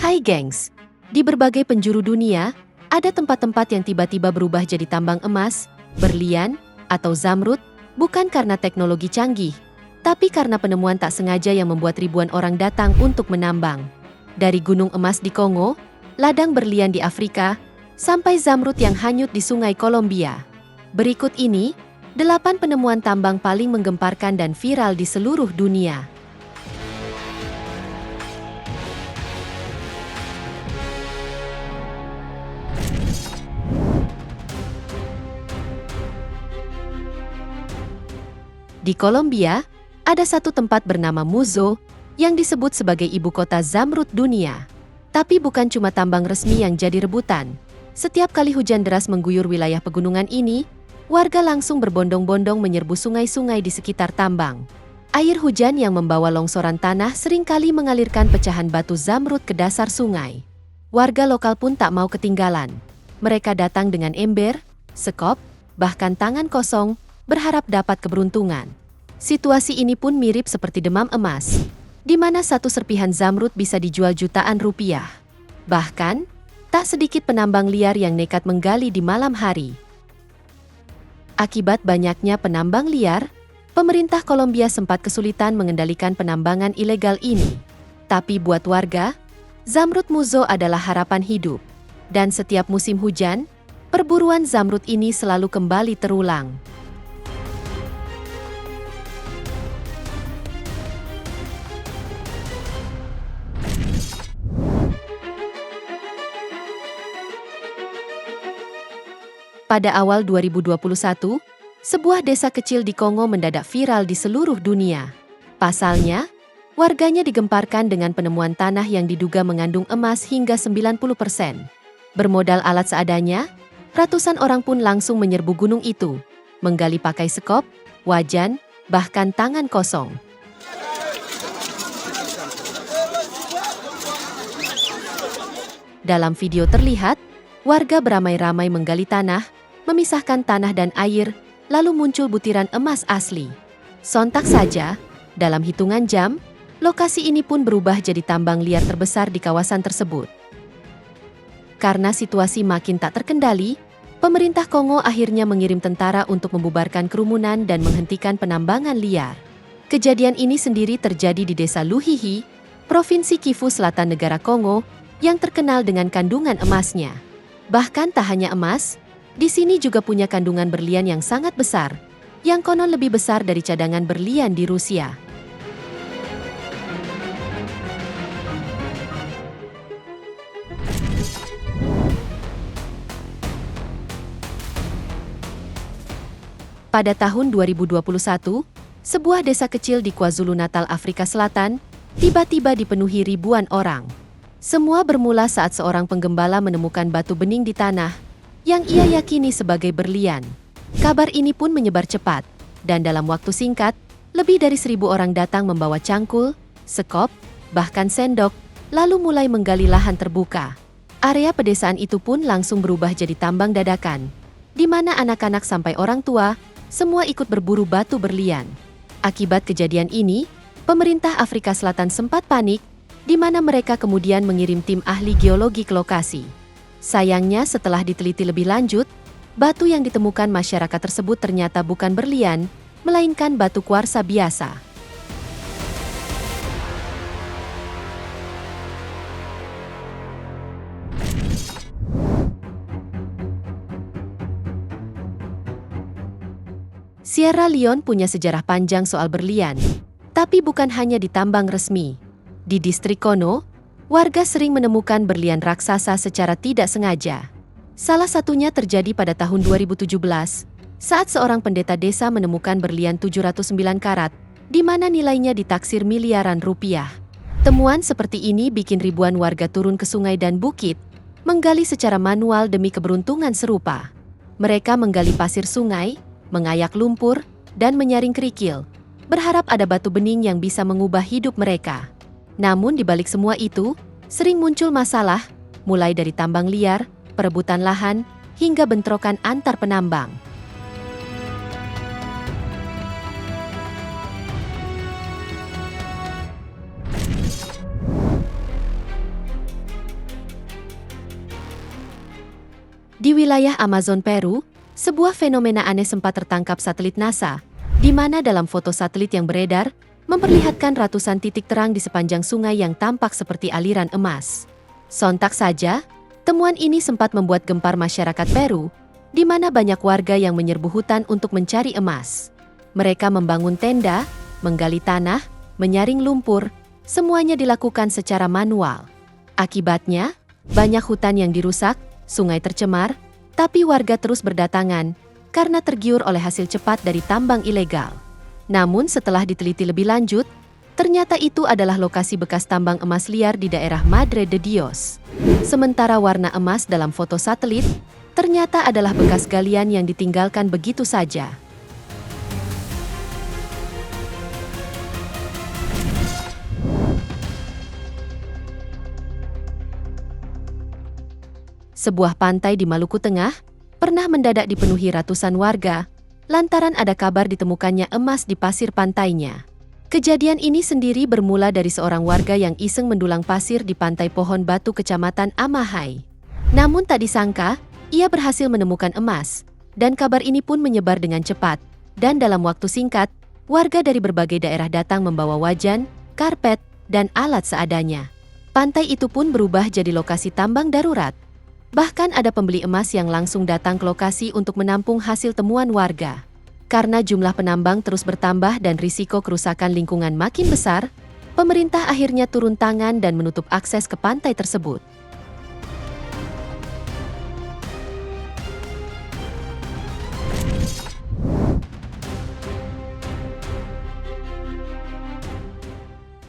Hai gengs, di berbagai penjuru dunia, ada tempat-tempat yang tiba-tiba berubah jadi tambang emas, berlian, atau zamrud, bukan karena teknologi canggih, tapi karena penemuan tak sengaja yang membuat ribuan orang datang untuk menambang. Dari gunung emas di Kongo, ladang berlian di Afrika, sampai zamrud yang hanyut di sungai Kolombia. Berikut ini, 8 penemuan tambang paling menggemparkan dan viral di seluruh dunia. Di Kolombia, ada satu tempat bernama Muzo yang disebut sebagai ibu kota zamrud dunia. Tapi bukan cuma tambang resmi yang jadi rebutan. Setiap kali hujan deras mengguyur wilayah pegunungan ini, warga langsung berbondong-bondong menyerbu sungai-sungai di sekitar tambang. Air hujan yang membawa longsoran tanah seringkali mengalirkan pecahan batu zamrud ke dasar sungai. Warga lokal pun tak mau ketinggalan. Mereka datang dengan ember, sekop, bahkan tangan kosong, berharap dapat keberuntungan. Situasi ini pun mirip seperti demam emas, di mana satu serpihan zamrud bisa dijual jutaan rupiah. Bahkan, tak sedikit penambang liar yang nekat menggali di malam hari. Akibat banyaknya penambang liar, pemerintah Kolombia sempat kesulitan mengendalikan penambangan ilegal ini. Tapi buat warga, zamrud Muzo adalah harapan hidup. Dan setiap musim hujan, perburuan zamrud ini selalu kembali terulang. Pada awal 2021, sebuah desa kecil di Kongo mendadak viral di seluruh dunia. Pasalnya, warganya digemparkan dengan penemuan tanah yang diduga mengandung emas hingga 90%. Bermodal alat seadanya, ratusan orang pun langsung menyerbu gunung itu, menggali pakai sekop, wajan, bahkan tangan kosong. Dalam video terlihat, warga beramai-ramai menggali tanah, memisahkan tanah dan air, lalu muncul butiran emas asli. Sontak saja, dalam hitungan jam, lokasi ini pun berubah jadi tambang liar terbesar di kawasan tersebut. Karena situasi makin tak terkendali, pemerintah Kongo akhirnya mengirim tentara untuk membubarkan kerumunan dan menghentikan penambangan liar. Kejadian ini sendiri terjadi di desa Luhihi, Provinsi Kivu Selatan negara Kongo, yang terkenal dengan kandungan emasnya. Bahkan tak hanya emas, di sini juga punya kandungan berlian yang sangat besar, yang konon lebih besar dari cadangan berlian di Rusia. Pada tahun 2021, sebuah desa kecil di KwaZulu-Natal, Afrika Selatan, tiba-tiba dipenuhi ribuan orang. Semua bermula saat seorang penggembala menemukan batu bening di tanah, yang ia yakini sebagai berlian. Kabar ini pun menyebar cepat, dan dalam waktu singkat, lebih dari 1.000 orang datang membawa cangkul, sekop, bahkan sendok, lalu mulai menggali lahan terbuka. Area pedesaan itu pun langsung berubah jadi tambang dadakan, di mana anak-anak sampai orang tua, semua ikut berburu batu berlian. Akibat kejadian ini, pemerintah Afrika Selatan sempat panik, di mana mereka kemudian mengirim tim ahli geologi ke lokasi. Sayangnya setelah diteliti lebih lanjut, batu yang ditemukan masyarakat tersebut ternyata bukan berlian, melainkan batu kuarsa biasa. Sierra Leone punya sejarah panjang soal berlian, tapi bukan hanya di tambang resmi. Di distrik Kono, warga sering menemukan berlian raksasa secara tidak sengaja. Salah satunya terjadi pada tahun 2017, saat seorang pendeta desa menemukan berlian 709 karat, di mana nilainya ditaksir miliaran rupiah. Temuan seperti ini bikin ribuan warga turun ke sungai dan bukit, menggali secara manual demi keberuntungan serupa. Mereka menggali pasir sungai, mengayak lumpur, dan menyaring kerikil, berharap ada batu bening yang bisa mengubah hidup mereka. Namun di balik semua itu, sering muncul masalah, mulai dari tambang liar, perebutan lahan, hingga bentrokan antar penambang. Di wilayah Amazon Peru, sebuah fenomena aneh sempat tertangkap satelit NASA, di mana dalam foto satelit yang beredar, memperlihatkan ratusan titik terang di sepanjang sungai yang tampak seperti aliran emas. Sontak saja, temuan ini sempat membuat gempar masyarakat Peru, di mana banyak warga yang menyerbu hutan untuk mencari emas. Mereka membangun tenda, menggali tanah, menyaring lumpur, semuanya dilakukan secara manual. Akibatnya, banyak hutan yang dirusak, sungai tercemar, tapi warga terus berdatangan karena tergiur oleh hasil cepat dari tambang ilegal. Namun setelah diteliti lebih lanjut, ternyata itu adalah lokasi bekas tambang emas liar di daerah Madre de Dios. Sementara warna emas dalam foto satelit, ternyata adalah bekas galian yang ditinggalkan begitu saja. Sebuah pantai di Maluku Tengah pernah mendadak dipenuhi ratusan warga, lantaran ada kabar ditemukannya emas di pasir pantainya. Kejadian ini sendiri bermula dari seorang warga yang iseng mendulang pasir di pantai Pohon Batu Kecamatan Amahai. Namun tak disangka, ia berhasil menemukan emas, dan kabar ini pun menyebar dengan cepat, dan dalam waktu singkat, warga dari berbagai daerah datang membawa wajan, karpet, dan alat seadanya. Pantai itu pun berubah jadi lokasi tambang darurat. Bahkan ada pembeli emas yang langsung datang ke lokasi untuk menampung hasil temuan warga. Karena jumlah penambang terus bertambah dan risiko kerusakan lingkungan makin besar, pemerintah akhirnya turun tangan dan menutup akses ke pantai tersebut.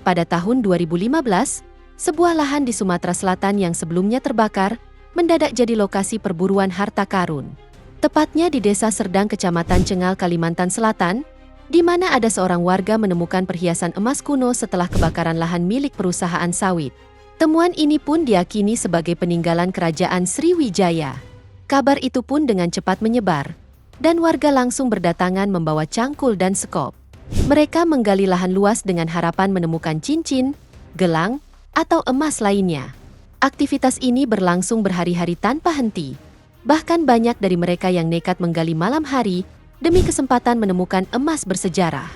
Pada tahun 2015, sebuah lahan di Sumatera Selatan yang sebelumnya terbakar, mendadak jadi lokasi perburuan harta karun. Tepatnya di Desa Serdang, Kecamatan Cengal, Kalimantan Selatan, di mana ada seorang warga menemukan perhiasan emas kuno setelah kebakaran lahan milik perusahaan sawit. Temuan ini pun diyakini sebagai peninggalan kerajaan Sriwijaya. Kabar itu pun dengan cepat menyebar, dan warga langsung berdatangan membawa cangkul dan sekop. Mereka menggali lahan luas dengan harapan menemukan cincin, gelang, atau emas lainnya. Aktivitas ini berlangsung berhari-hari tanpa henti. Bahkan banyak dari mereka yang nekat menggali malam hari demi kesempatan menemukan emas bersejarah.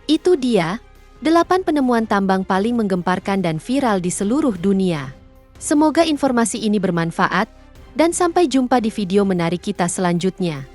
Itu dia, 8 penemuan tambang paling menggemparkan dan viral di seluruh dunia. Semoga informasi ini bermanfaat, dan sampai jumpa di video menarik kita selanjutnya.